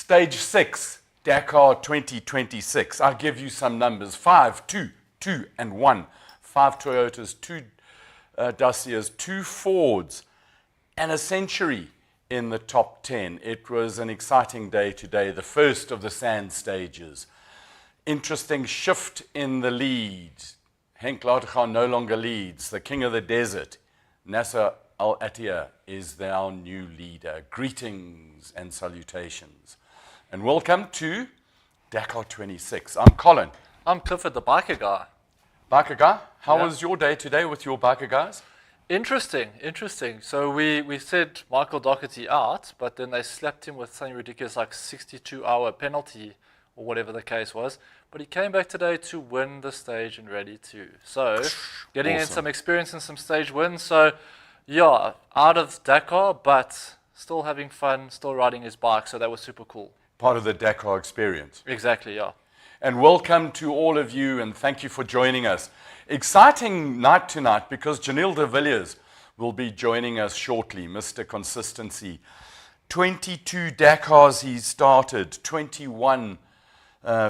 Stage 6, Dakar 2026. I'll give you some numbers. 5, 2, 2, and 1. 5 Toyotas, 2 Dacias, 2 Fords, and a Century in the top 10. It was an exciting day today, the first of the sand stages. Interesting shift in the lead. Henk Lategan no longer leads. The king of the desert, Nasser Al-Attiyah, is our new leader. Greetings and salutations. And welcome to Dakar 26. I'm Colin. I'm Clifford, the biker guy. Biker guy, how was your day today with your biker guys? Interesting. So we said Michael Doherty out, but then they slapped him with something ridiculous like 62-hour penalty or whatever the case was. But he came back today to win the stage in Rally 2. So getting in some experience and some stage wins. So yeah, out of Dakar, but still having fun, still riding his bike. So that was super cool. Part of the Dakar experience. Exactly, yeah. And welcome to all of you, and thank you for joining us. Exciting night tonight because Giniel de Villiers will be joining us shortly, Mr. Consistency. 22 Dakars he started, 21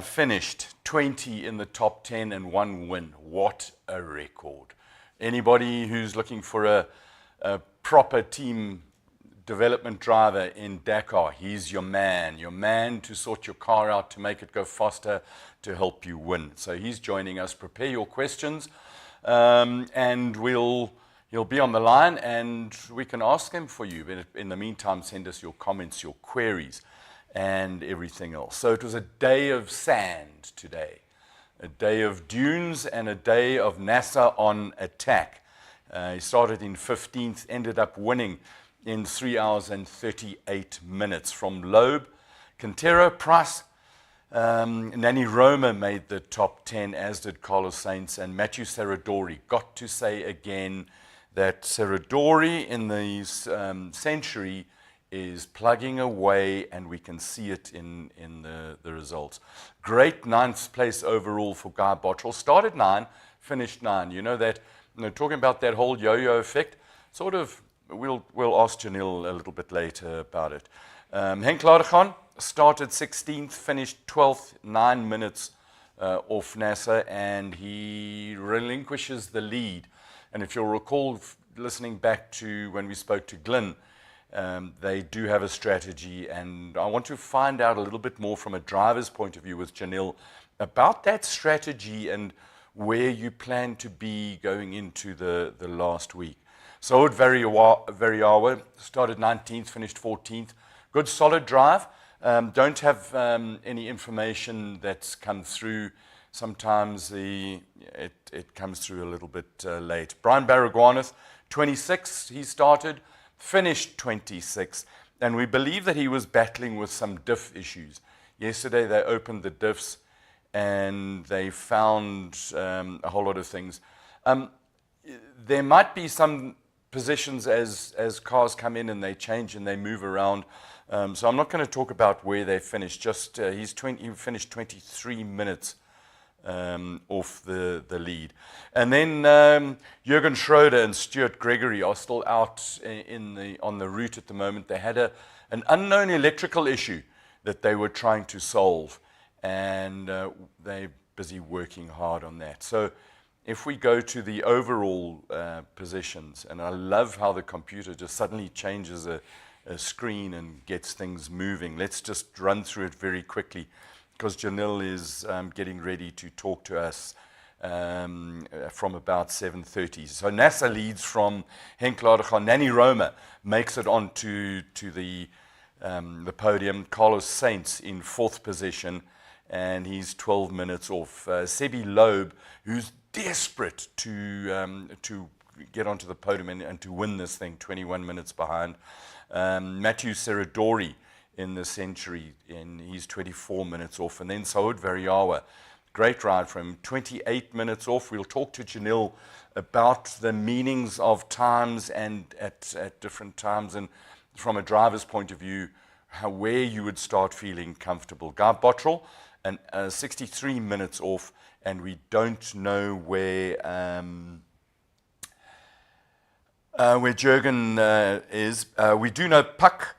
finished, 20 in the top 10 and 1 win. What a record. Anybody who's looking for a proper team development driver in Dakar, he's your man to sort your car out, to make it go faster, to help you win. So he's joining us. Prepare your questions, and he'll be on the line, and we can ask him for you. But in the meantime, send us your comments, your queries, and everything else. So it was a day of sand today, a day of dunes, and a day of Nasser on attack. He started in 15th, ended up winning in 3 hours and 38 minutes. From Loeb, Quintero, Price, Nani Roma made the top 10, as did Carlos Sainz and Matthew Serradori. Got to say again that Serradori in the Century is plugging away, and we can see it in the results. Great 9th place overall for Guy Botterill. Started 9, finished 9. You know that, talking about that whole yo-yo effect, sort of. We'll ask Giniel a little bit later about it. Henk Lategan started 16th, finished 12th, 9 minutes off Nasser, and he relinquishes the lead. And if you'll recall, listening back to when we spoke to Glenn, they do have a strategy, and I want to find out a little bit more from a driver's point of view with Giniel about that strategy and where you plan to be going into the last week. So Variawa started 19th, finished 14th. Good, solid drive. Don't have any information that's come through. Sometimes it comes through a little bit late. Baragwanath, 26th, he started, finished 26th. And we believe that he was battling with some diff issues. Yesterday they opened the diffs and they found a whole lot of things. There might be some positions as cars come in and they change and they move around. So I'm not going to talk about where they finished. Just he finished 23 minutes off the lead. And then Jürgen Schroeder and Stuart Gregory are still out on the route at the moment. They had an unknown electrical issue that they were trying to solve, and they're busy working hard on that. So if we go to the overall positions, and I love how the computer just suddenly changes a screen and gets things moving. Let's just run through it very quickly because Giniel is getting ready to talk to us from about 7:30. So Nasser leads from Henk Lategan. Nani Roma makes it onto the podium. Carlos Sainz in 4th position, and he's 12 minutes off. Seb Loeb, who's desperate to get onto the podium and to win this thing, 21 minutes behind. Matthew Serradori in the Century, and he's 24 minutes off. And then Saud Variawa, great ride from him, 28 minutes off. We'll talk to Giniel about the meanings of times and at different times, and from a driver's point of view, where you would start feeling comfortable. Guy Botterill, and 63 minutes off, and we don't know where Jürgen is. We do know Puck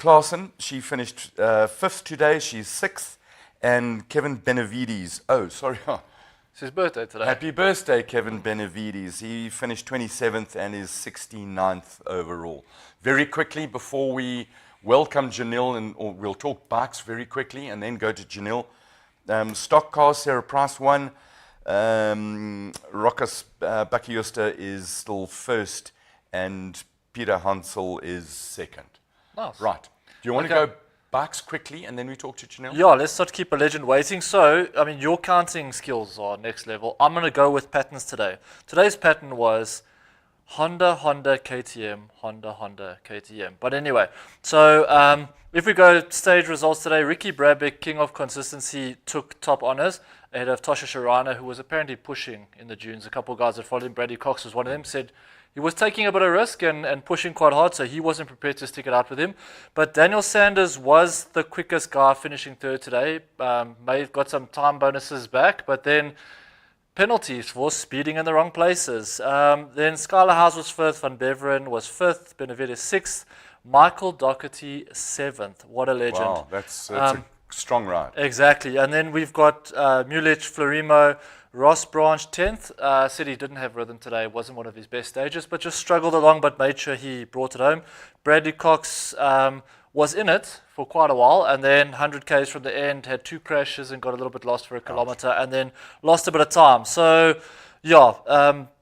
Klaassen, she finished 5th today. She's 6th. And Kevin Benavides. Oh, sorry. It's his birthday today. Happy birthday, Kevin Benavides. He finished 27th and is 69th overall. Very quickly, before we welcome Giniel, or we'll talk bikes very quickly and then go to Giniel. Stock cars, Sarah Price won. Rokas Bakiosta is still 1st, and Peter Hansel is 2nd. Nice. Right. Do you want to go bikes quickly and then we talk to Giniel? Yeah, let's not keep a legend waiting. So, I mean, your counting skills are next level. I'm going to go with patterns today. Today's pattern was Honda, KTM, Honda, KTM. But anyway, so if we go stage results today, Ricky Brabec, king of consistency, took top honors ahead of Tosha Schareina, who was apparently pushing in the dunes. A couple of guys that followed him, Brady Cox was one of them, said he was taking a bit of risk and pushing quite hard, so he wasn't prepared to stick it out with him. But Daniel Sanders was the quickest guy, finishing 3rd today. Got some time bonuses back, but then penalties for speeding in the wrong places. Then Skylar House was 5th, Van Beveren was 5th, Benavides 6th, Michael Doherty 7th. What a legend. Wow, that's a strong ride. Exactly. And then we've got Mulich, Florimo, Ross Branch 10th. Said he didn't have rhythm today. It wasn't one of his best stages, but just struggled along, but made sure he brought it home. Bradley Cox was in it for quite a while, and then 100 Ks from the end, had 2 crashes and got a little bit lost for a kilometer, and then lost a bit of time. So, yeah,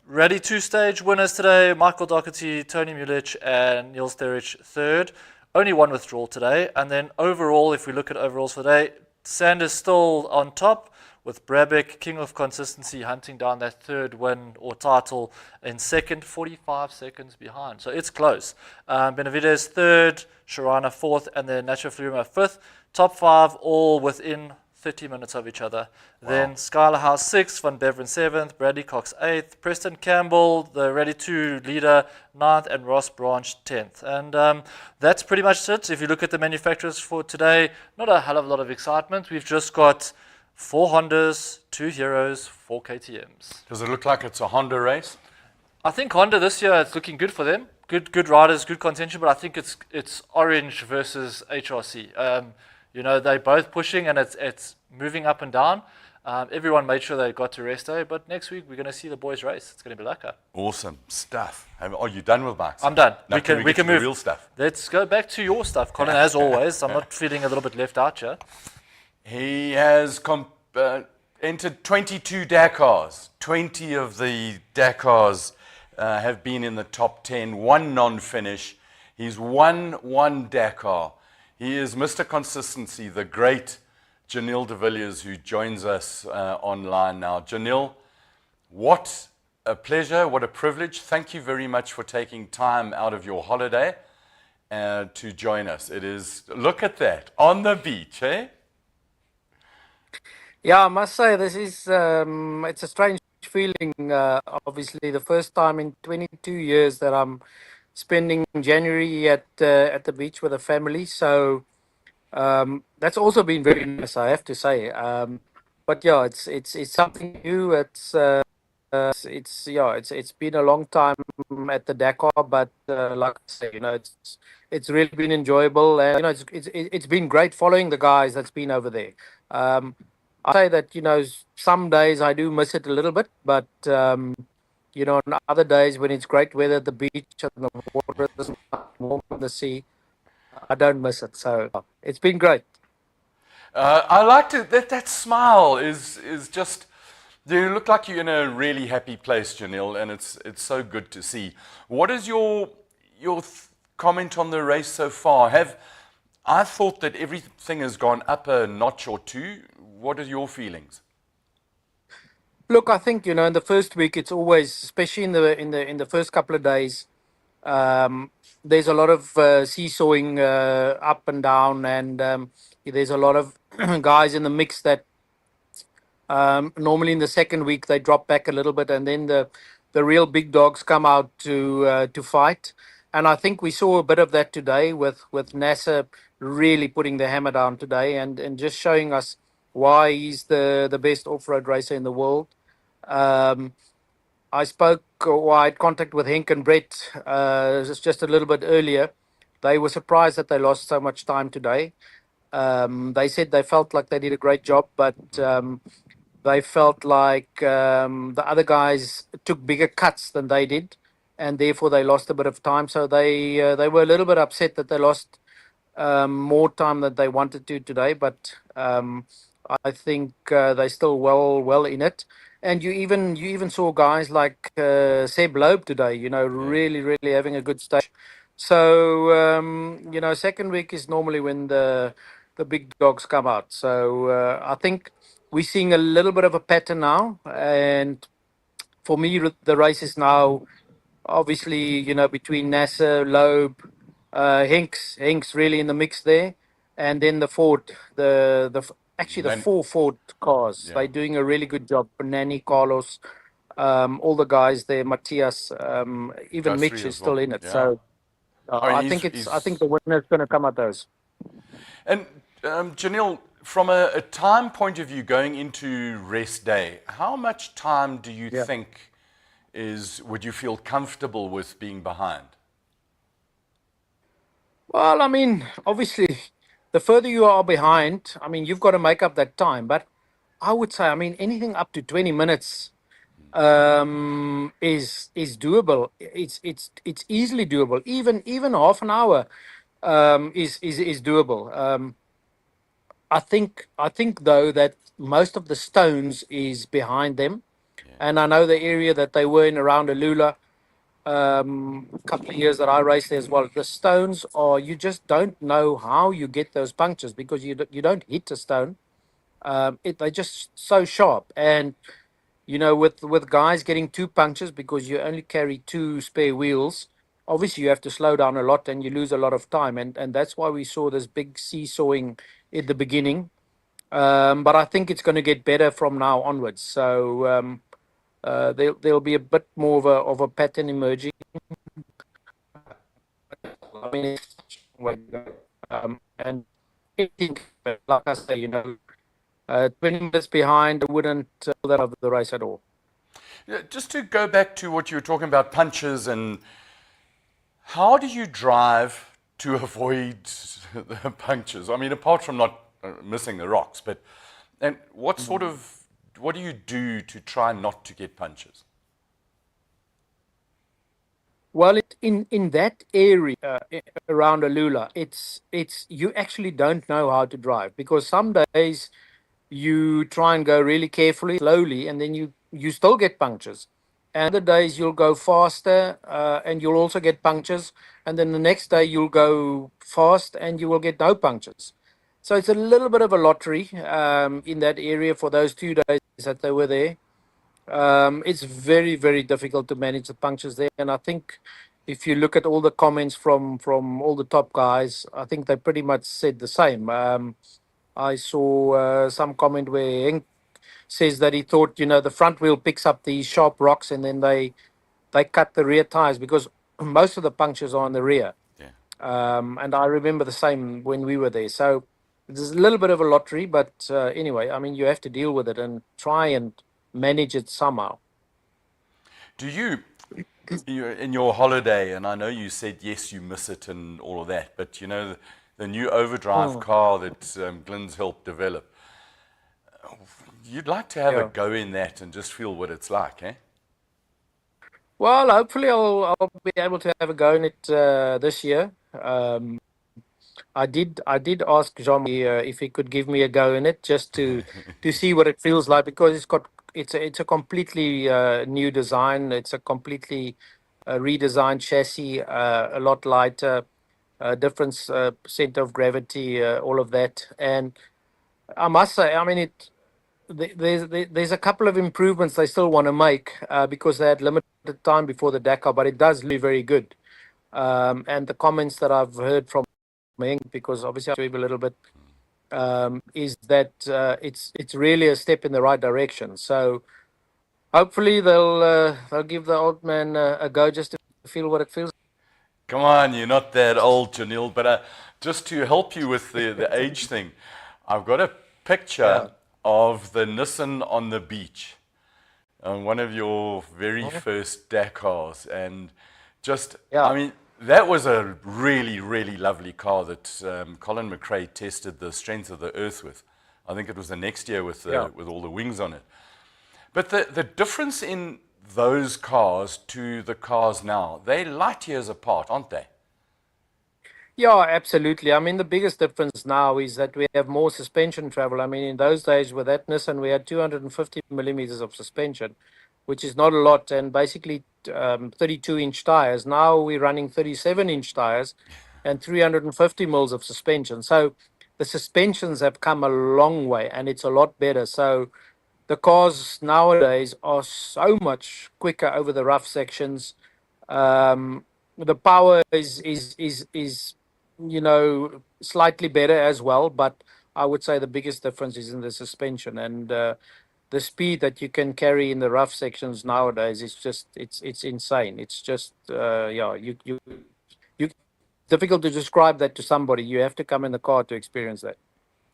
Rally 2 stage winners today, Michael Doherty, Tony Mulich, and Niels Sterich 3rd. Only 1 withdrawal today. And then overall, if we look at overalls for today, Sanders still on top, with Brabec, king of consistency, hunting down that 3rd win or title in 2nd, 45 seconds behind. So it's close. Benavides 3rd, Sharana 4th, and then Nacho Flurima 5th. Top 5 all within 30 minutes of each other. Wow. Then Skylar House 6th, Van Beveren 7th, Bradley Cox 8th, Preston Campbell, the Rally 2 leader 9th, and Ross Branch 10th. And that's pretty much it. If you look at the manufacturers for today, not a hell of a lot of excitement. We've just got 4 Hondas, 2 Heroes, 4 KTMs. Does it look like it's a Honda race? I think Honda this year, it's looking good for them. Good riders, good contention, but I think it's orange versus HRC. You know, they're both pushing, and it's moving up and down. Everyone made sure they got to rest day, but next week we're going to see the boys race. It's going to be lekker. Awesome stuff. Are you done with bikes? I'm done. Now we can move. The real stuff. Let's go back to your stuff, Colin. As always, I'm not feeling a little bit left out here. He has entered 22 Dakars. 20 of the Dakars have been in the top 10. 1 non-finish. He's won 1 Dakar. He is Mr. Consistency, the great Giniel de Villiers, who joins us online now. Giniel, what a pleasure, what a privilege. Thank you very much for taking time out of your holiday to join us. It is, look at that, on the beach, eh? Yeah, I must say this is it's a strange feeling. Obviously, the first time in 22 years that I'm spending January at the beach with a family. So that's also been very nice, I have to say. But yeah, it's something new. It's been a long time at the Dakar, but like I say, you know, it's really been enjoyable, and you know, it's been great following the guys that's been over there. I say that, you know, some days I do miss it a little bit, but you know, on other days when it's great weather at the beach and the water is warm in the sea, I don't miss it. So it's been great. I like to, that smile is just, you look like you're in a really happy place, Giniel, and it's so good to see. What is your comment on the race so far? I thought that everything has gone up a notch or 2. What are your feelings? Look, I think, you know, in the first week, it's always, especially in the first couple of days, there's a lot of seesawing up and down, and there's a lot of guys in the mix that normally in the second week they drop back a little bit, and then the real big dogs come out to fight. And I think we saw a bit of that today with Nasser really putting the hammer down today, and just showing us why he's the best off-road racer in the world. I had contact with Henk and Brett just a little bit earlier, they were surprised that they lost so much time today. They said they felt like they did a great job, but they felt like the other guys took bigger cuts than they did, and therefore they lost a bit of time. So they were a little bit upset that they lost more time than they wanted to today. But I think they're still well in it. And you even saw guys like Seb Loeb today. Yeah. Really having a good stage. So second week is normally when the big dogs come out. So I think we're seeing a little bit of a pattern now. And for me, the race is now obviously, between Nasser, Loeb, Henk's really in the mix there, and then the Ford, actually the Then, four Ford cars, yeah. they're doing a really good job. Nani, Carlos, all the guys there, Matthias, even Guthrie Mitch is as well. still in it. Yeah. So I mean, I think the winner's going to come out those. and Giniel, from a time point of view, going into rest day, how much time do you Yeah. think would you feel comfortable with being behind? Well, I mean, obviously, the further you are behind, I mean, you've got to make up that time. But I would say, I mean, anything up to 20 minutes is doable. It's easily doable. Even half an hour is doable. I think though that most of the stones is behind them, Yeah. and I know the area that they were in around Alula. A couple of years that I raced there as well. The stones are, you just don't know how you get those punctures because you don't hit a stone. They're just so sharp, and with guys getting two punctures because you only carry two spare wheels. Obviously, you have to slow down a lot and you lose a lot of time, and that's why we saw this big seesawing at the beginning. But I think it's going to get better from now onwards. So there'll be a bit more of a pattern emerging. I mean, and I think, like I say, 20 minutes behind, I wouldn't pull that out of the race at all. Yeah, just to go back to what you were talking about, punches, and how do you drive to avoid the punctures? I mean, apart from not missing the rocks, and what do you do to try not to get punches? Well, in that area around Alula, it's you actually don't know how to drive because some days you try and go really carefully, slowly, and then you still get punctures. And other days you'll go faster, and you'll also get punctures. And then the next day you'll go fast and you will get no punctures. So it's a little bit of a lottery in that area for those 2 days that they were there. It's very difficult to manage the punctures there, and I think if you look at all the comments from all the top guys, I think they pretty much said the same. I saw some comment where Henk says that he thought the front wheel picks up these sharp rocks and then they cut the rear tires because most of the punctures are on the rear. Yeah. And I remember the same when we were there. So there's a little bit of a lottery, but anyway, I mean, you have to deal with it and try and manage it somehow. Do you, in your holiday, and I know you said yes, you miss it and all of that, but the new overdrive car that Glenn's helped develop, you'd like to have a Yeah. go in that and just feel what it's like, eh? Well, hopefully I'll be able to have a go in it this year. I did ask Jean if he could give me a go in it just to see what it feels like because it's a completely new design. It's a completely redesigned chassis, a lot lighter, different center of gravity, all of that. And I must say, I mean, there's a couple of improvements they still want to make because they had limited time before the Dakar, but it does look very good. And the comments that I've heard from Henk, because obviously I have a little bit, is that it's really a step in the right direction. So hopefully they'll give the old man a go just to feel what it feels. Come on, you're not that old, Janil, but just to help you with the age thing, I've got a picture Yeah. of the Nissan on the beach on one of your very Mhm. first Dakars. And just, Yeah. I mean, That was a really, really lovely car that Colin McRae tested the strength of the earth with. I think it was the next year with with all the wings on it. But the difference in those cars to the cars now, they're light years apart, aren't they? Yeah, absolutely. I mean, the biggest difference now is that we have more suspension travel. I mean, in those days with that Nissan, we had 250 millimeters of suspension, which is not a lot, and basically 32-inch tires. Now we're running 37-inch tires and 350 mils of suspension. So the suspensions have come a long way, and it's a lot better. So the cars nowadays are so much quicker over the rough sections. The power is slightly better as well, but I would say the biggest difference is in the suspension, and the speed that you can carry in the rough sections nowadays is just it's insane. It's just you difficult to describe that to somebody. You have to come in the car to experience that.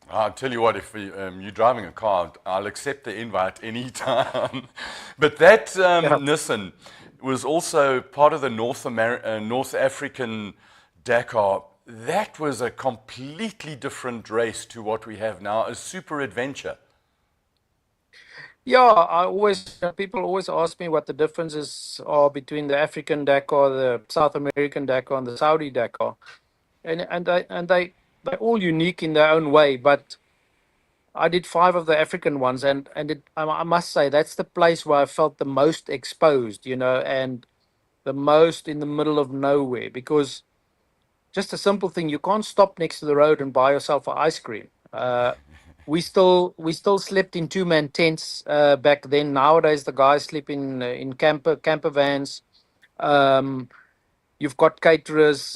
I'll tell you what, if you're driving a car, I'll accept the invite anytime. But that Nissan was also part of the North African Dakar. That was a completely different race to what we have now, a super adventure. Yeah, people always ask me what the differences are between the African Dakar, the South American Dakar, and the Saudi Dakar, they're all unique in their own way. But I did 5 of the African ones, I must say that's the place where I felt the most exposed, and the most in the middle of nowhere. Because just a simple thing, you can't stop next to the road and buy yourself an ice cream. We still slept in 2-man tents back then. Nowadays, the guys sleep in camper vans. Um, You've got caterers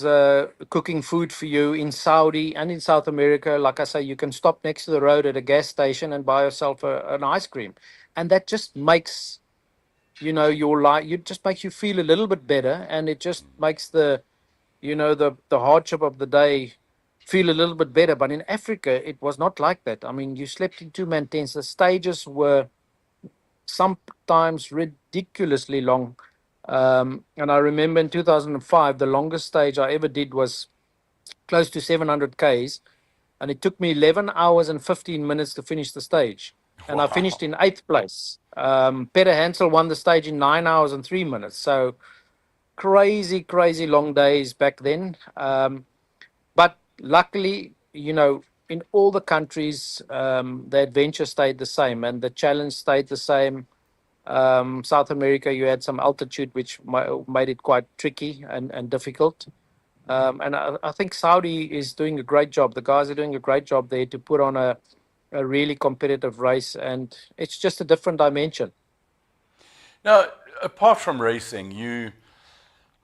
cooking food for you in Saudi and in South America. Like I say, you can stop next to the road at a gas station and buy yourself an ice cream, and that just makes your life. It just makes you feel a little bit better, and it just makes the hardship of the day feel a little bit better. But in Africa, it was not like that. I mean, you slept in 2-man tents. The stages were sometimes ridiculously long. And I remember in 2005, the longest stage I ever did was close to 700 Ks, and it took me 11 hours and 15 minutes to finish the stage. And I Wow. finished in 8th place. Peter Hansel won the stage in 9 hours and 3 minutes. So crazy, crazy long days back then. But luckily, in all the countries, the adventure stayed the same and the challenge stayed the same. South America, you had some altitude, which made it quite tricky and difficult. And I think Saudi is doing a great job. The guys are doing a great job there to put on a really competitive race, and it's just a different dimension. Now, apart from racing,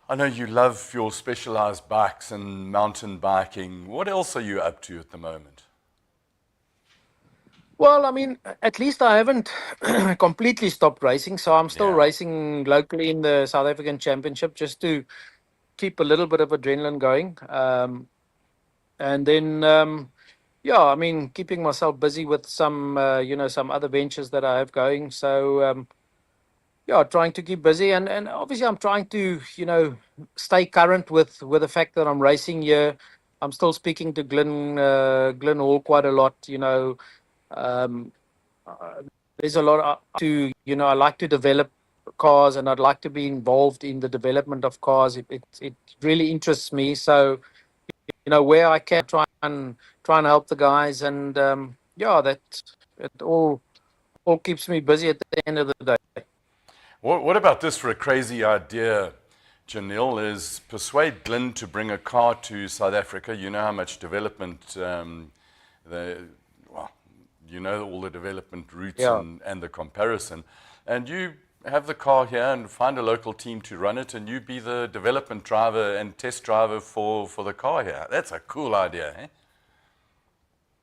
I know you love your specialized bikes and mountain biking. What else are you up to at the moment? Well, I mean, at least I haven't completely stopped racing, so I'm still Yeah. racing locally in the South African Championship just to keep a little bit of adrenaline going. And then, yeah, I mean, keeping myself busy with some other ventures that I have going. So, yeah, trying to keep busy, and obviously I'm trying to, stay current with the fact that I'm racing here. I'm still speaking to Glenn Hall quite a lot. Um, there's a lot I like to develop cars, and I'd like to be involved in the development of cars. It really interests me. So, where I can try and help the guys, and yeah, that it all keeps me busy at the end of the day. What about this for a crazy idea, Giniel, is persuade Glenn to bring a car to South Africa. You know how much development, well, you know all the development routes Yeah. and the comparison. And you have the car here and find a local team to run it, and you be the development driver and test driver for the car here. That's a cool idea, eh?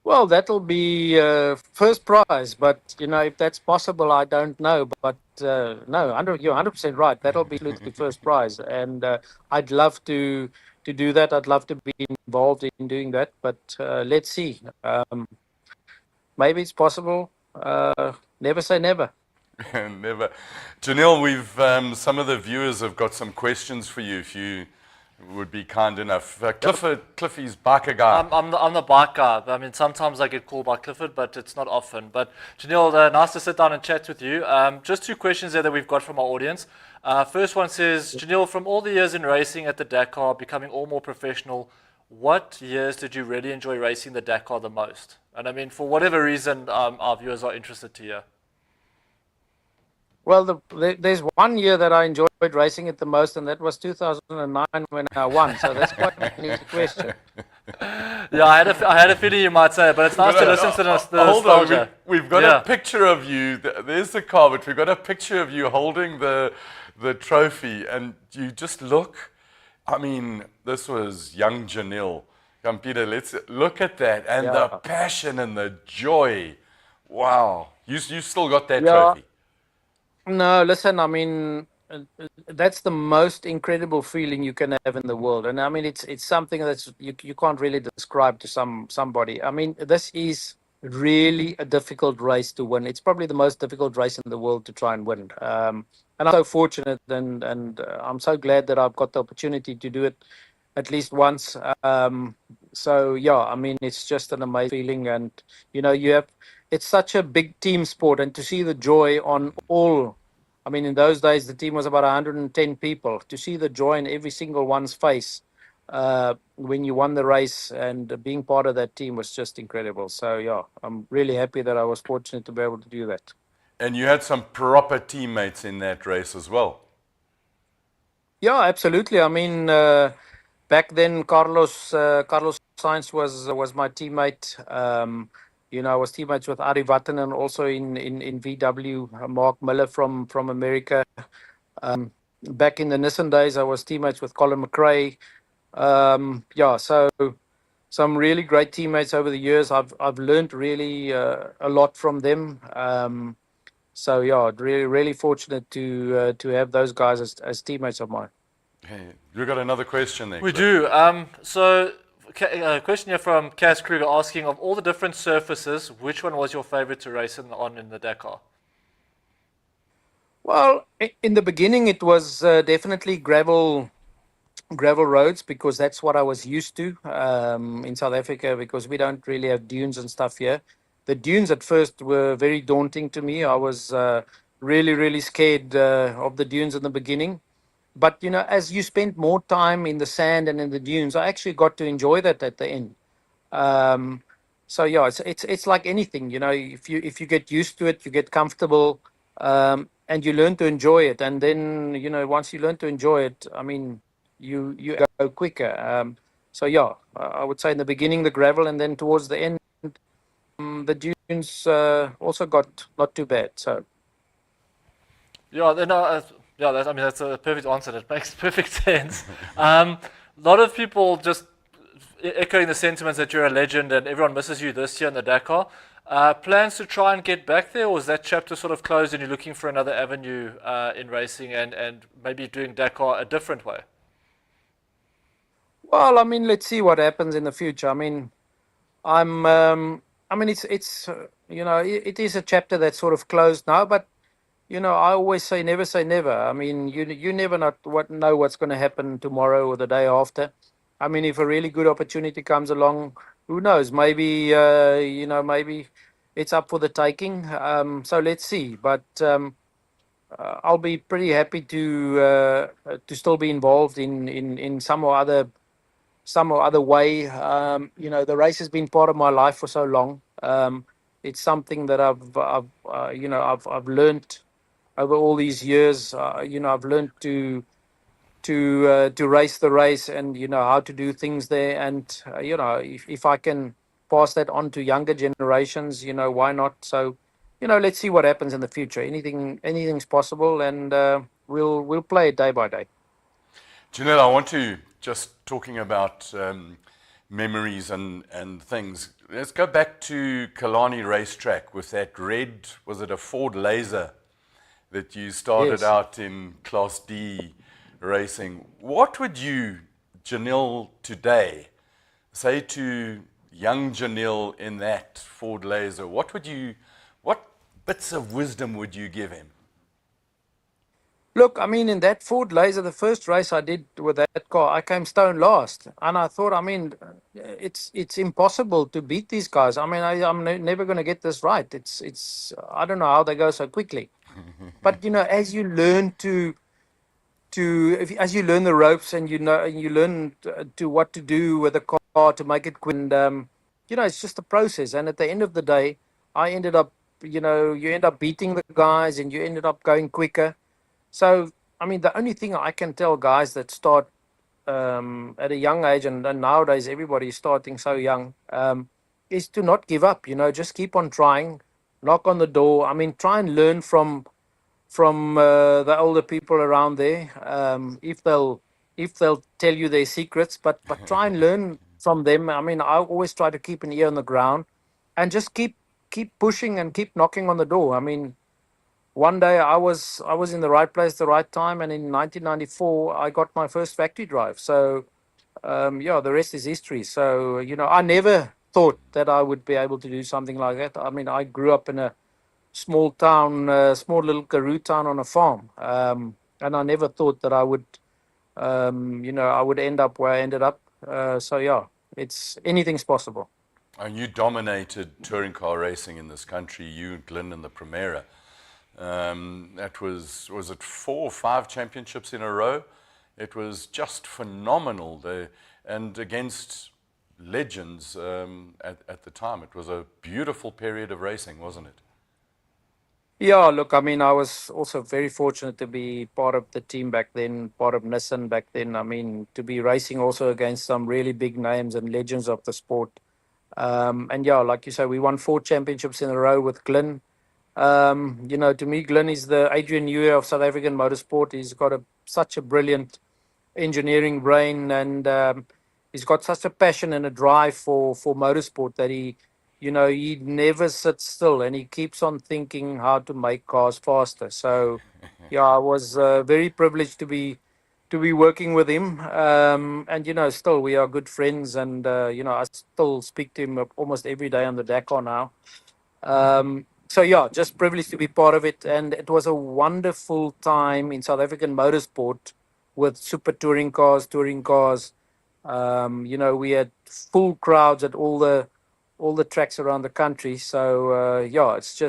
Well, that'll be first prize, but if that's possible, I don't know. But no, you're 100% right. That'll be absolutely first prize, and I'd love to do that. I'd love to be involved in doing that. But let's see. Maybe it's possible. Never say never. Never. Janelle, we've some of the viewers have got some questions for you if you would be kind enough. Cliffy's biker guy. I'm the bike guy. I mean, sometimes I get called by Clifford, but it's not often. But Giniel, nice to sit down and chat with you. Just two questions there that we've got from our audience. First one says, Giniel, from all the years in racing at the Dakar, becoming all more professional, what years did you really enjoy racing the Dakar the most? And I mean, for whatever reason, our viewers are interested to hear. Well, there's 1 year that I enjoyed racing it the most, and that was 2009 when I won. So that's quite an easy question. Yeah, I had a feeling you might say it, but it's nice to listen to the hold nostalgia. on, we've got a picture of you. There's the car, but we've got a picture of you holding the trophy, and you just look. I mean, this was young Giniel. Peter, let's look at that, and the passion and the joy. Wow, you still got that trophy. No, listen, I mean, that's the most incredible feeling you can have in the world. And I mean, it's something that's you can't really describe to somebody. I mean, this is really a difficult race to win. It's probably the most difficult race in the world to try and win. And I'm so fortunate and I'm so glad that I've got the opportunity to do it at least once. So yeah, I mean, it's just an amazing feeling, and it's such a big team sport, and to see the joy on all. I mean, in those days, the team was about 110 people. To see the joy in every single one's face when you won the race and being part of that team was just incredible. So yeah, I'm really happy that I was fortunate to be able to do that. And you had some proper teammates in that race as well. Yeah, absolutely. I mean, back then, Carlos Sainz was my teammate. I was teammates with Ari Vatanen and also in VW, Mark Miller from America. Back in the Nissan days, I was teammates with Colin McRae. So some really great teammates over the years. I've learned really a lot from them. Really fortunate to have those guys as teammates of mine. Hey, you got another question there? We do. A question here from Cass Kruger asking, of all the different surfaces, which one was your favorite to race on in the Dakar? Well, in the beginning, it was definitely gravel roads, because that's what I was used to in South Africa, because we don't really have dunes and stuff here. The dunes at first were very daunting to me. I was really, really scared of the dunes in the beginning. But as you spend more time in the sand and in the dunes, I actually got to enjoy that at the end. It's like anything. If you get used to it, you get comfortable, and you learn to enjoy it. And then once you learn to enjoy it, I mean, you go quicker. I would say in the beginning the gravel, and then towards the end the dunes also got not too bad. So that's a perfect answer. That makes perfect sense. A lot of people just echoing the sentiments that you're a legend and everyone misses you this year in the Dakar. Plans to try and get back there, or is that chapter sort of closed and you're looking for another avenue in racing and maybe doing Dakar a different way? Well, I mean, let's see what happens in the future. I mean, it is a chapter that's sort of closed now, but I always say never. I mean, you never know what's going to happen tomorrow or the day after. I mean, if a really good opportunity comes along, who knows? Maybe maybe it's up for the taking. So let's see. But I'll be pretty happy to still be involved in some or other way. The race has been part of my life for so long. It's something that I've learned over all these years. I've learned to race the race, and how to do things there. And if I can pass that on to younger generations, why not? So let's see what happens in the future. Anything's possible, and we'll play it day by day. Giniel, I want to just talking about memories and things. Let's go back to Killarney Racetrack with that red, was it a Ford Laser that you started out in Class D racing? What would you, Giniel, today say to young Giniel in that Ford Laser? What bits of wisdom would you give him? Look, I mean, in that Ford Laser, the first race I did with that car, I came stone last, and I thought, I mean, it's impossible to beat these guys. I mean, I'm never going to get this right. It's I don't know how they go so quickly. But as you learn as you learn the ropes, and you learn to what to do with the car to make it quick, and it's just a process. And at the end of the day, I ended up, you end up beating the guys, and you ended up going quicker. So, I mean, the only thing I can tell guys that start at a young age, and nowadays everybody's starting so young, is to not give up. Just keep on trying, knock on the door. I mean, try and learn from the older people around there, if they'll tell you their secrets, but try and learn from them. I mean, I always try to keep an ear on the ground, and just keep pushing and keep knocking on the door. I mean, one day I was in the right place at the right time, and in 1994 I got my first factory drive. So yeah, the rest is history. So I never thought that I would be able to do something like that. I mean, I grew up in a small town, small little Karoo town on a farm, and I never thought that I would end up where I ended up. So yeah, it's anything's possible. And you dominated touring car racing in this country, you, Glyn, and the Primera. That was it 4 or 5 championships in a row? It was just phenomenal. And against legends at the time. It was a beautiful period of racing, wasn't it? Yeah, look, I mean, I was also very fortunate to be part of the team back then, part of Nissan back then. I mean, to be racing also against some really big names and legends of the sport. And yeah, like you say, we won 4 championships in a row with Glyn. To me, Glyn is the Adrian Newey of South African motorsport. He's got such a brilliant engineering brain, and he's got such a passion and a drive for motorsport that he never sits still, and he keeps on thinking how to make cars faster. So yeah, I was very privileged to be working with him, and still we are good friends, and I still speak to him almost every day on the Dakar now. So yeah, just privileged to be part of it, and it was a wonderful time in South African motorsport with super touring cars. We had full crowds at all the tracks around the country. So yeah, it's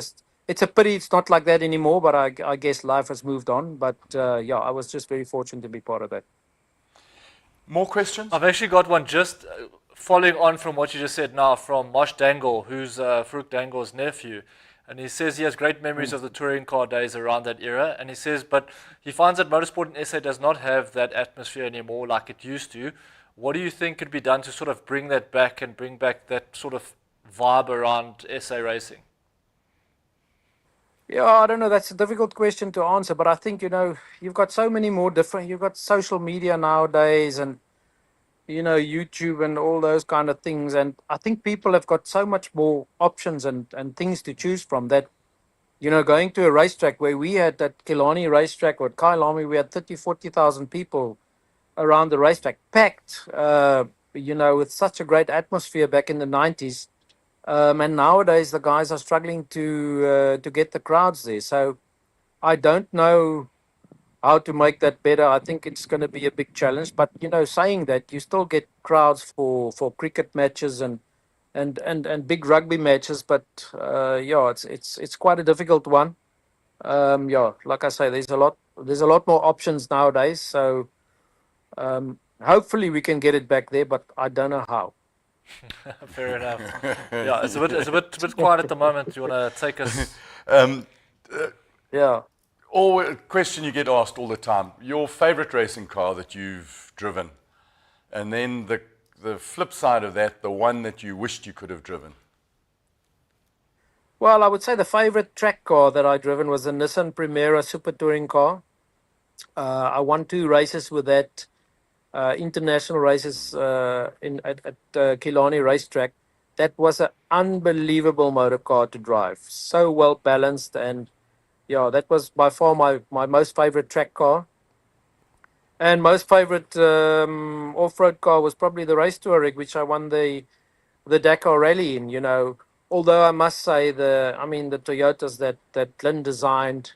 a pity it's not like that anymore. But I guess life has moved on. But yeah, I was just very fortunate to be part of that. More questions? I've actually got one just following on from what you just said now from Mosh Dangle, who's Farouk Dangle's nephew. And he says he has great memories of the touring car days around that era. And he says, but he finds that motorsport in SA does not have that atmosphere anymore like it used to. What do you think could be done to sort of bring that back and bring back that sort of vibe around SA racing? Yeah, I don't know. That's a difficult question to answer. But I think you've got so many more different. You've got social media nowadays, and YouTube and all those kind of things. And I think people have got so much more options and things to choose from that, going to a racetrack where we had at Killarney racetrack or at Kyalami, we had 40,000 people around the racetrack, packed, with such a great atmosphere back in the 90s. And nowadays the guys are struggling to get the crowds there. So I don't know how to make that better. I think it's going to be a big challenge. But saying that, you still get crowds for cricket matches and big rugby matches. But yeah, it's quite a difficult one. Yeah, like I say, there's a lot more options nowadays. So hopefully we can get it back there, but I don't know how. Fair enough. Yeah, it's a bit quiet at the moment. Do you want to take us? Um, Yeah. a question you get asked all the time. Your favorite racing car that you've driven, and then the flip side of that, the one that you wished you could have driven. Well, I would say the favorite track car that I driven was a Nissan Primera super touring car. I won 2 races with that, international races at Killarney racetrack. That was an unbelievable motor car to drive. So well balanced, and yeah, that was by far my most favorite track car. And most favorite off-road car was probably the race Touareg, which I won the Dakar Rally in. Although I must say the Toyotas that Glyn designed,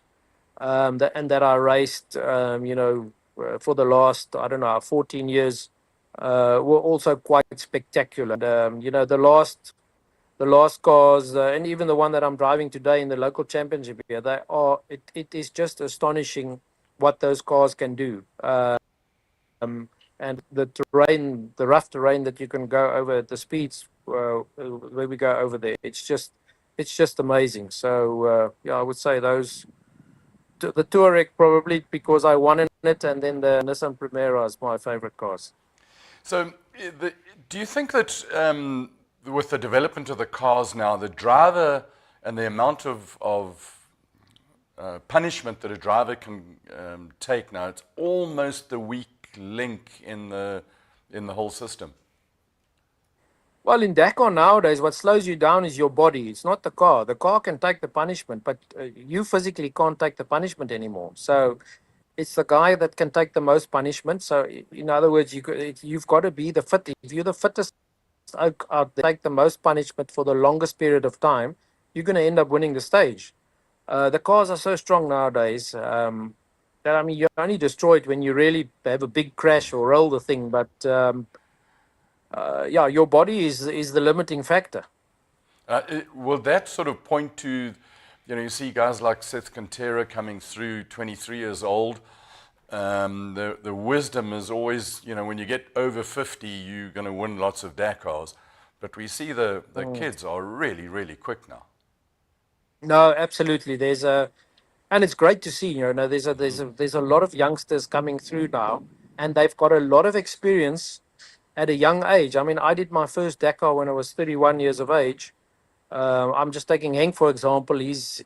and that I raced, for the last, I don't know, 14 years, were also quite spectacular. And, the last cars, and even the one that I'm driving today in the local championship here, it is just astonishing what those cars can do. And the terrain, the rough terrain that you can go over, the speeds where we go over there, it's just amazing. So I would say the Touareg probably because I won in it, and then the Nissan Primera is my favorite cars. So, do you think that with the development of the cars now, the driver and the amount of punishment that a driver can take now, it's almost the weak link in the whole system? Well, in Dakar nowadays, what slows you down is your body. It's not the car. The car can take the punishment, but you physically can't take the punishment anymore. So it's the guy that can take the most punishment. So in other words, you've got to be the fit. If you're the fittest out there, take the most punishment for the longest period of time, you're going to end up winning the stage. The cars are so strong nowadays that, I mean, you're only destroyed when you really have a big crash or roll the thing. But your body is the limiting factor. Will that sort of point to, you see guys like Seth Quintero coming through, 23 years old. The wisdom is always, when you get over 50, you're going to win lots of Dakars. But we see the kids are really, really quick now. No, absolutely. And it's great to see. There's a lot of youngsters coming through now, and they've got a lot of experience at a young age. I mean, I did my first Dakar when I was 31 years of age. I'm just taking Henk, for example.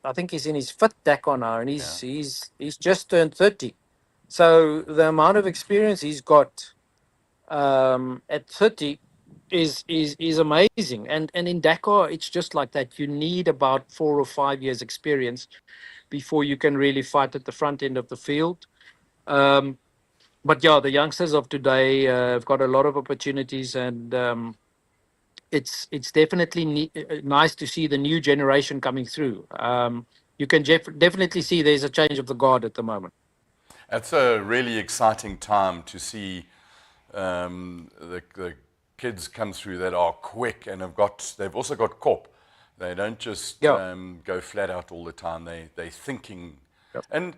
I think he's in his fifth Dakar now, and he's just turned 30. So the amount of experience he's got at 30 is amazing. And in Dakar, it's just like that. You need about 4 or 5 years experience before you can really fight at the front end of the field. But yeah, the youngsters of today have got a lot of opportunities, and it's definitely nice to see the new generation coming through. You can definitely see there's a change of the guard at the moment. It's a really exciting time to see the kids come through that are quick and they've also got corp. They don't just go flat out all the time. They're thinking. Yep. And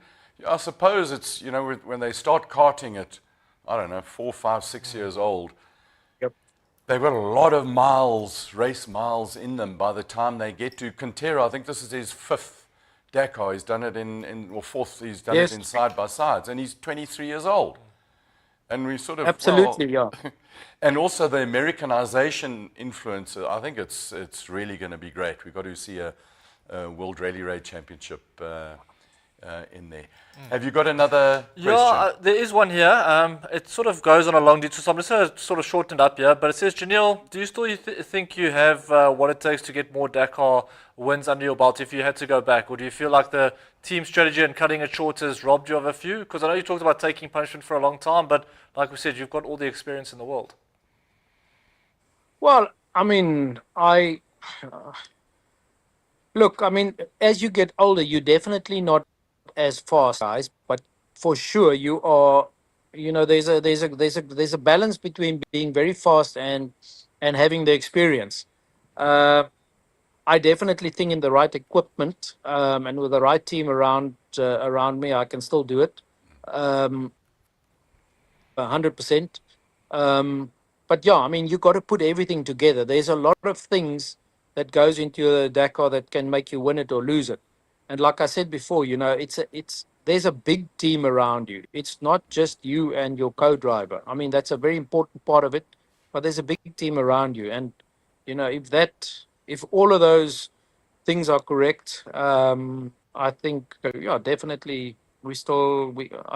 I suppose it's, when they start karting at, I don't know, 4, 5, 6 years old, they've got a lot of race miles in them by the time they get to Quintero. I think this is his 5th Dakar. He's done it or 4th, he's done it in side-by-sides, and he's 23 years old. And we sort of... Absolutely, And also the Americanization influence, I think it's really going to be great. We've got to see a World Rally Raid Championship in there. Have you got another question? Yeah, there is one here. It sort of goes on a long detour, so I'm just going to sort of shorten it up here. But it says, Giniel, do you still think you have what it takes to get more Dakar wins under your belt if you had to go back? Or do you feel like the team strategy and cutting it short has robbed you of a few? Because I know you talked about taking punishment for a long time, but like we said, you've got all the experience in the world. Well, I mean, look, I mean, as you get older, you're definitely not as fast, guys, but for sure you are. There's a balance between being very fast and having the experience. I definitely think in the right equipment and with the right team around me, I can still do it, 100%. But yeah, I mean, you got to put everything together. There's a lot of things that goes into a Dakar that can make you win it or lose it. And like I said before, there's a big team around you. It's not just you and your co-driver. I mean, that's a very important part of it, but there's a big team around you. And, if all of those things are correct, I think, definitely I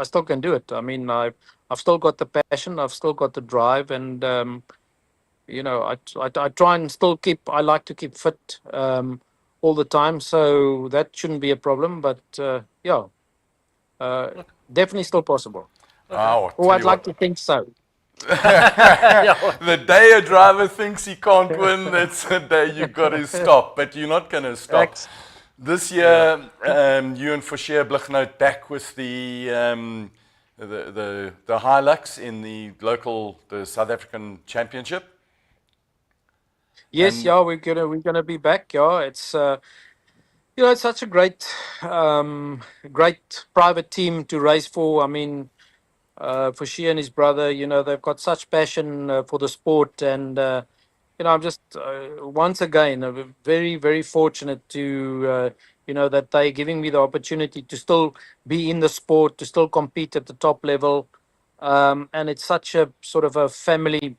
still can do it. I mean, I've still got the passion, I've still got the drive, and, I try and I like to keep fit all the time, so that shouldn't be a problem. But definitely still possible. Wow, I'd like to think so. The day a driver thinks he can't win, that's the day you've got to stop. But you're not going to stop. This year, you and Forshia Blichnout back with the Hilux in the South African Championship. Yes, And yeah, we're gonna be back. Yeah, it's it's such a great private team to race for. I mean, for she and his brother, they've got such passion for the sport, and I'm just once again very, very fortunate to that they're giving me the opportunity to still be in the sport, to still compete at the top level, and it's such a sort of a family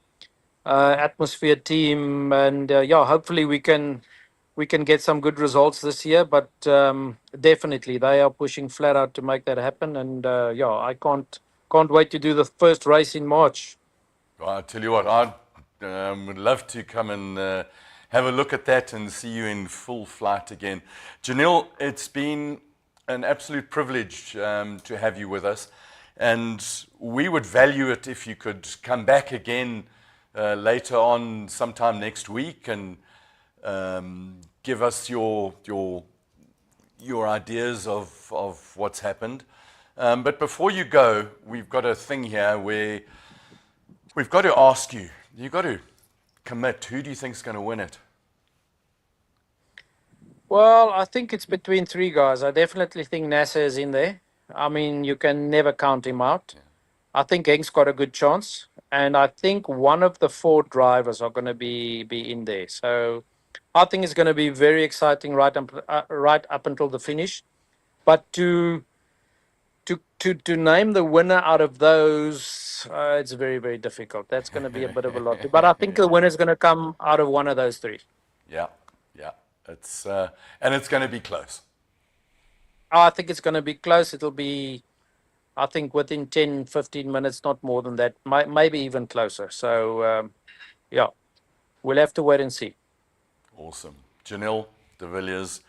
atmosphere team, and yeah, hopefully we can get some good results this year. But definitely they are pushing flat out to make that happen, and yeah, I can't wait to do the first race in March. well, I tell you what, I would love to come and have a look at that and see you in full flight again. Giniel, it's been an absolute privilege to have you with us, and we would value it if you could come back again later on sometime next week and give us your ideas of what's happened. But before you go, we've got a thing here where we've got to ask you, you've got to commit. Who do you think's going to win it? Well, I think it's between three guys. I definitely think Nasser is in there. I mean, you can never count him out. I think Henk's got a good chance, and I think one of the four drivers are going to be in there. So I think it's going to be very exciting right up until the finish. But to name the winner out of those, it's very, very difficult. That's going to be a bit of a lot. But I think the winner is going to come out of one of those three. Yeah, yeah. And it's going to be close. I think it's going to be close. It'll be, I think, within 10, 15 minutes, not more than that, maybe even closer. So, yeah, we'll have to wait and see. Awesome. Giniel de Villiers,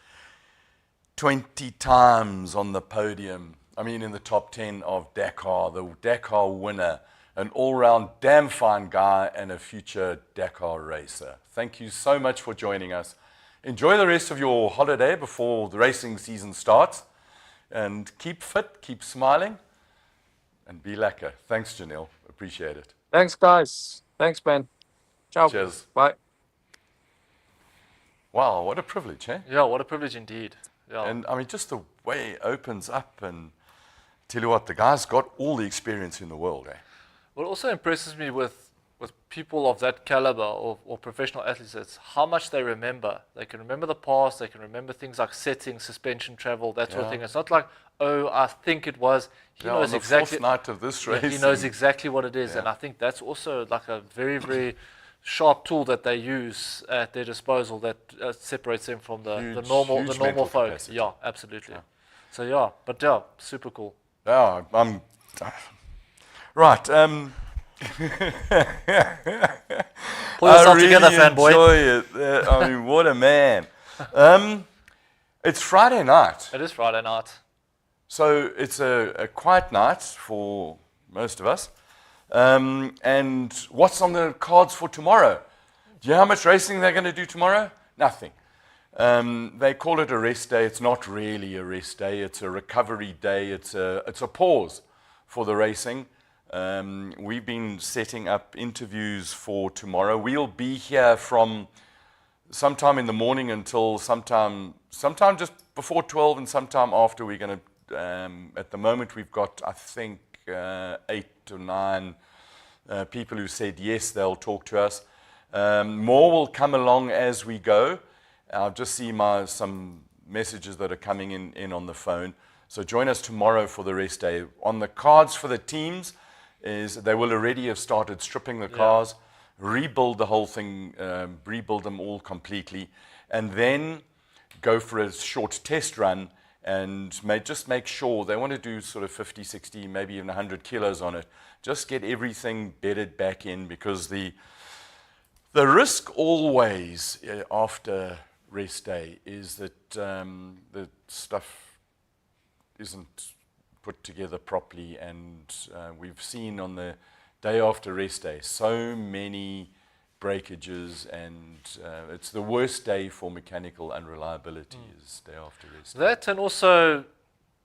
20 times on the podium. I mean, in the top 10 of Dakar, the Dakar winner, an all-round damn fine guy and a future Dakar racer. Thank you so much for joining us. Enjoy the rest of your holiday before the racing season starts. And keep fit, keep smiling, and be lekker. Thanks, Giniel. Appreciate it. Thanks, guys. Thanks, man. Ciao. Cheers. Bye. Wow, what a privilege, eh? Yeah, what a privilege indeed. Yeah. And I mean, just the way it opens up, and tell you what, the guy's got all the experience in the world, eh? What also impresses me with people of that caliber or professional athletes is how much they remember. They can remember the past, they can remember things like settings, suspension, travel, that sort of thing. It's not like, oh, I think it was. He knows on the exactly. fourth night of this race. He knows exactly what it is. And I think that's also like a very, very sharp tool that they use at their disposal that separates them from the normal folk. Capacity. Yeah, absolutely. Yeah. So yeah, but yeah, super cool. Yeah, I'm right. Pull yourself together, fanboy. Enjoy it. I mean, what a man. It's Friday night, It is Friday night. so it's a quiet night for most of us. And what's on the cards for tomorrow? Do you know how much racing they're going to do tomorrow? Nothing. They call it a rest day. It's not really a rest day. It's a recovery day. It's a pause for the racing. We've been setting up interviews for tomorrow. We'll be here from sometime in the morning until sometime just before 12 and sometime after. We're going to, at the moment, we've got, I think, 8 to 9 people who said yes, they'll talk to us. More will come along as we go. I've just seen some messages that are coming in on the phone. So join us tomorrow for the rest day. On the cards for the teams is they will already have started stripping the cars, rebuild the whole thing, rebuild them all completely, and then go for a short test run and just make sure they want to do sort of 50, 60, maybe even 100 kilos on it. Just get everything bedded back in, because the risk always after rest day is that the stuff isn't put together properly, and we've seen on the day after rest day so many breakages, and it's the worst day for mechanical unreliability is day after race. That, and also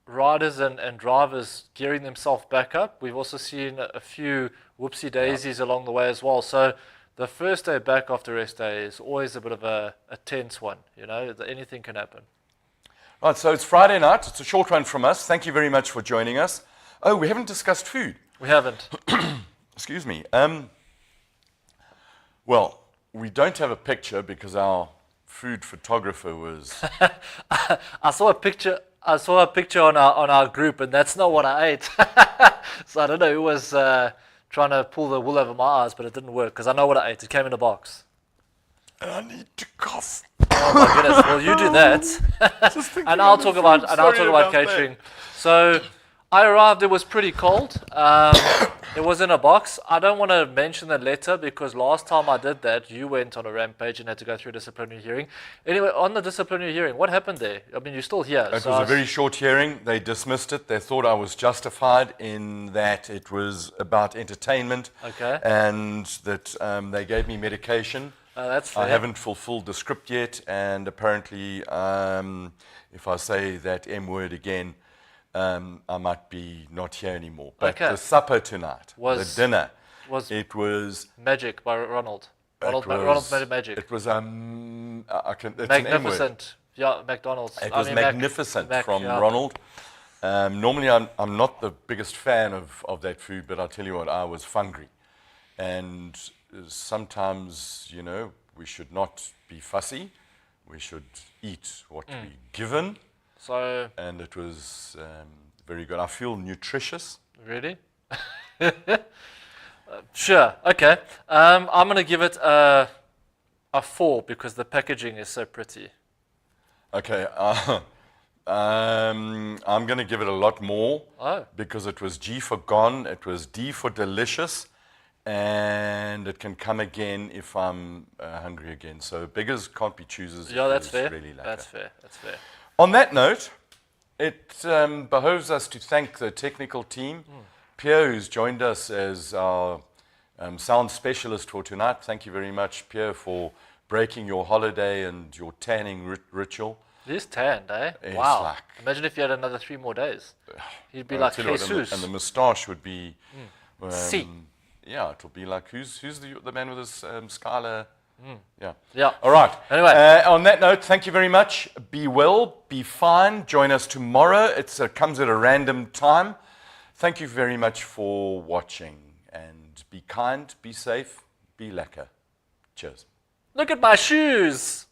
riders and drivers gearing themselves back up. We've also seen a few whoopsie daisies along the way as well. So the first day back after rest day is always a bit of a tense one. You know, anything can happen. Right, so it's Friday night. It's a short one from us. Thank you very much for joining us. Oh, we haven't discussed food. We haven't. Excuse me. Well, we don't have a picture because our food photographer was... I saw a picture on our group, and that's not what I ate. So I don't know who was trying to pull the wool over my eyes, but it didn't work because I know what I ate. It came in a box. And I need to cough. Oh my goodness! Well, you do that, and I'll talk about catering. That. So I arrived. It was pretty cold. It was in a box. I don't want to mention the letter because last time I did that, you went on a rampage and had to go through a disciplinary hearing. Anyway, on the disciplinary hearing, what happened there? I mean, you're still here. It was a very short hearing. They dismissed it. They thought I was justified in that it was about entertainment. Okay. And that they gave me medication. That's fair. I haven't fulfilled the script yet, and apparently, if I say that M word again, I might be not here anymore. But the supper tonight, the dinner, it was magic by Ronald. Ronald made it magic. It was it's magnificent. Yeah, McDonald's. It was magnificent from Ronald. Normally, I'm not the biggest fan of that food, but I'll tell you what, I was hungry, and sometimes, you know, we should not be fussy. We should eat what we're given. So, and it was very good. I feel nutritious. Really? Sure. Okay. I'm going to give it a 4 because the packaging is so pretty. Okay. I'm going to give it a lot more because it was G for gone. It was D for delicious. And it can come again if I'm hungry again. So beggars can't be choosers. Yeah, that's fair. Really that's fair. That's fair. On that note, it behoves us to thank the technical team. Pierre, who's joined us as our sound specialist for tonight. Thank you very much, Pierre, for breaking your holiday and your tanning ritual. It is tanned, eh? It's wow. Like, imagine if you had another 3 more days. You'd be like Jesus. And the moustache would be... See. Yeah, it'll be like, who's the man with his Skylar? Yeah. All right. Anyway. On that note, thank you very much. Be well, be fine. Join us tomorrow. It comes at a random time. Thank you very much for watching. And be kind, be safe, be lekker. Cheers. Look at my shoes.